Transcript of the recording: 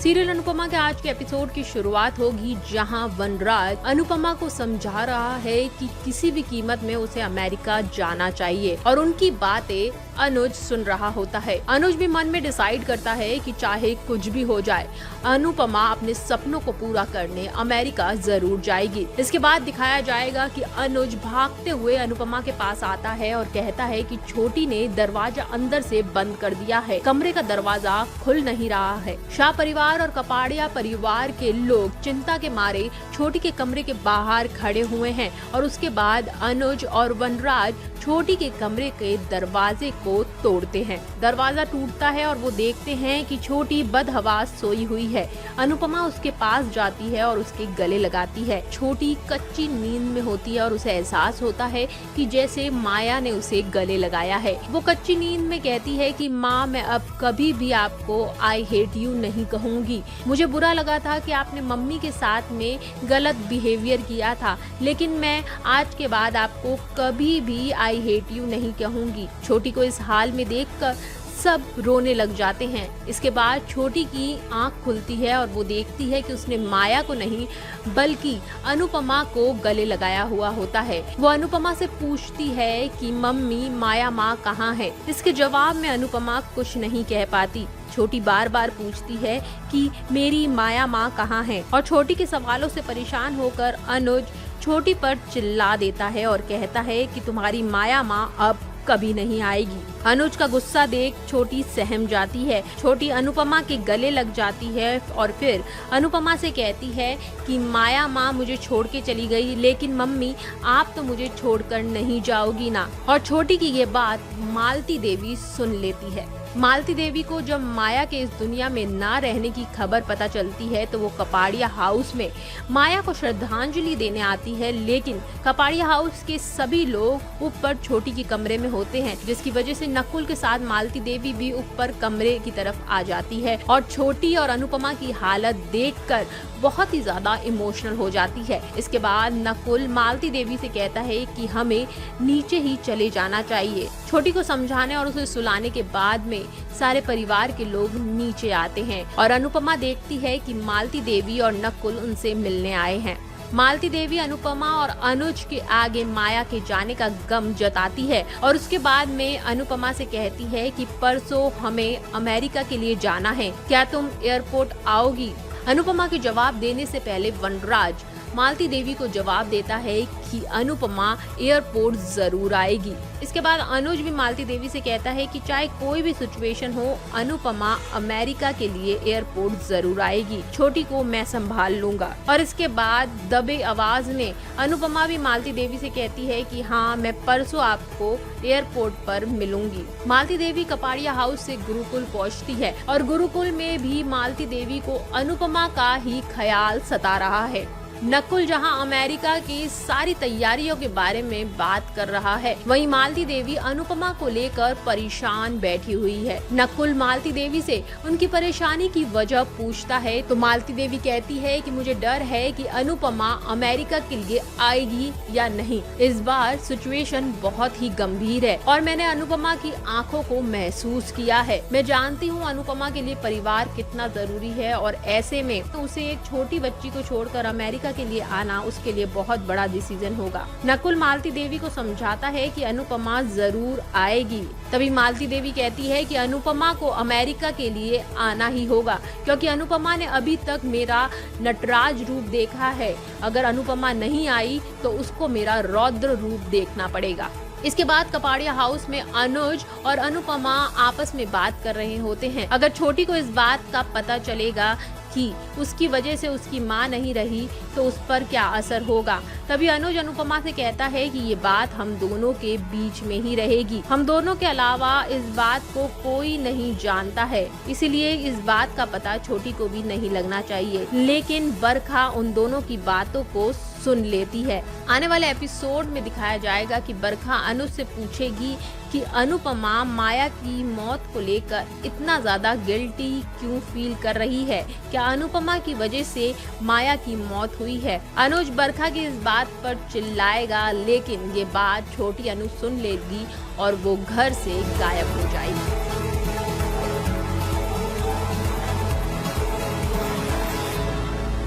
Serial Anupama के आज के एपिसोड की शुरुआत होगी जहां वनराज अनुपमा को समझा रहा है कि किसी भी कीमत में उसे अमेरिका जाना चाहिए और उनकी बातें अनुज सुन रहा होता है। अनुज भी मन में डिसाइड करता है कि चाहे कुछ भी हो जाए अनुपमा अपने सपनों को पूरा करने अमेरिका जरूर जाएगी। इसके बाद दिखाया जाएगा कि अनुज भागते हुए अनुपमा के पास आता है और कहता है कि छोटी ने दरवाजा अंदर से बंद कर दिया है, कमरे का दरवाजा खुल नहीं रहा है। शाह परिवार और कपाड़िया परिवार के लोग चिंता के मारे छोटी के कमरे के बाहर खड़े हुए हैं और उसके बाद अनुज और वनराज छोटी के कमरे के दरवाजे को तोड़ते हैं। दरवाजा टूटता है और वो देखते हैं कि छोटी बदहवास सोई हुई है। अनुपमा उसके पास जाती है और उसके गले लगाती है। छोटी कच्ची नींद में होती है और उसे एहसास होता है कि जैसे माया ने उसे गले लगाया है। वो कच्ची नींद में कहती है कि माँ, मैं अब कभी भी आपको आई हेट यू नहीं कहूँगी। मुझे बुरा लगा था कि आपने मम्मी के साथ में गलत बिहेवियर किया था, लेकिन मैं आज के बाद आपको कभी भी आई हेट यू नहीं कहूँगी। छोटी को इस हाल में देखकर सब रोने लग जाते हैं। इसके बाद छोटी की आंख खुलती है और वो देखती है कि उसने माया को नहीं बल्कि अनुपमा को गले लगाया हुआ होता है। वो अनुपमा से पूछती है कि मम्मी, माया माँ कहाँ है? इसके जवाब में अनुपमा कुछ नहीं कह पाती। छोटी बार बार पूछती है कि मेरी माया माँ कहाँ है? और छोटी के सवालों से परेशान होकर अनुज छोटी पर चिल्ला देता है और कहता है कि तुम्हारी माया माँ अब कभी नहीं आएगी। अनुज का गुस्सा देख छोटी सहम जाती है। छोटी अनुपमा के गले लग जाती है और फिर अनुपमा से कहती है कि माया माँ मुझे छोड़ के चली गई, लेकिन मम्मी आप तो मुझे छोड़कर नहीं जाओगी ना। और छोटी की ये बात मालती देवी सुन लेती है। मालती देवी को जब माया के इस दुनिया में ना रहने की खबर पता चलती है तो वो कपाड़िया हाउस में माया को श्रद्धांजलि देने आती है, लेकिन कपाड़िया हाउस के सभी लोग ऊपर छोटी के कमरे में होते हैं, जिसकी वजह से नकुल के साथ मालती देवी भी ऊपर कमरे की तरफ आ जाती है और छोटी और अनुपमा की हालत देखकर बहुत ही ज्यादा इमोशनल हो जाती है। इसके बाद नकुल मालती देवी से कहता है कि हमें नीचे ही चले जाना चाहिए। छोटी को समझाने और उसे सुलाने के बाद में सारे परिवार के लोग नीचे आते हैं और अनुपमा देखती है कि मालती देवी और नकुल उनसे मिलने आए हैं। मालती देवी अनुपमा और अनुज के आगे माया के जाने का गम जताती है और उसके बाद में अनुपमा से कहती है कि परसों हमें अमेरिका के लिए जाना है, क्या तुम एयरपोर्ट आओगी? अनुपमा के जवाब देने से पहले वनराज मालती देवी को जवाब देता है कि अनुपमा एयरपोर्ट जरूर आएगी। इसके बाद अनुज भी मालती देवी से कहता है कि चाहे कोई भी सिचुएशन हो अनुपमा अमेरिका के लिए एयरपोर्ट जरूर आएगी, छोटी को मैं संभाल लूंगा। और इसके बाद दबे आवाज में अनुपमा भी मालती देवी से कहती है कि हाँ, मैं परसों आपको एयरपोर्ट पर मिलूंगी। मालती देवी कपाड़िया हाउस से गुरुकुल पहुँचती है और गुरुकुल में भी मालती देवी को अनुपमा का ही ख्याल सता रहा है। नकुल जहां अमेरिका की सारी तैयारियों के बारे में बात कर रहा है, वहीं मालती देवी अनुपमा को लेकर परेशान बैठी हुई है। नकुल मालती देवी से उनकी परेशानी की वजह पूछता है तो मालती देवी कहती है कि मुझे डर है कि अनुपमा अमेरिका के लिए आएगी या नहीं। इस बार सिचुएशन बहुत ही गंभीर है और मैंने अनुपमा की आंखों को महसूस किया है। मैं जानती हूँ अनुपमा के लिए परिवार कितना जरूरी है और ऐसे में तो उसे एक छोटी बच्ची को छोड़कर अमेरिका के लिए आना उसके लिए बहुत बड़ा डिसीजन होगा। नकुल मालती देवी को समझाता है कि अनुपमा जरूर आएगी। तभी मालती देवी कहती है कि अनुपमा को अमेरिका के लिए आना ही होगा, क्योंकि अनुपमा ने अभी तक मेरा नटराज रूप देखा है। अगर अनुपमा नहीं आई तो उसको मेरा रौद्र रूप देखना पड़ेगा। इसके बाद कपाड़िया हाउस में अनुज और अनुपमा आपस में बात कर रहे होते हैं। अगर छोटी को इस बात का पता चलेगा कि उसकी वजह से उसकी माँ नहीं रही तो उस पर क्या असर होगा। तभी अनुज अनुपमा से कहता है कि ये बात हम दोनों के बीच में ही रहेगी, हम दोनों के अलावा इस बात को कोई नहीं जानता है, इसलिए इस बात का पता छोटी को भी नहीं लगना चाहिए। लेकिन बरखा उन दोनों की बातों को सुन लेती है। आने वाले एपिसोड में दिखाया जाएगा कि बरखा अनुज से पूछेगी कि अनुपमा माया की मौत को लेकर इतना ज्यादा गिल्टी क्यों फील कर रही है, क्या अनुपमा की वजह से माया की मौत हुई है। अनुज बरखा की इस बात पर चिल्लाएगा, लेकिन ये बात छोटी अनुज सुन लेगी और वो घर से गायब हो जाएगी।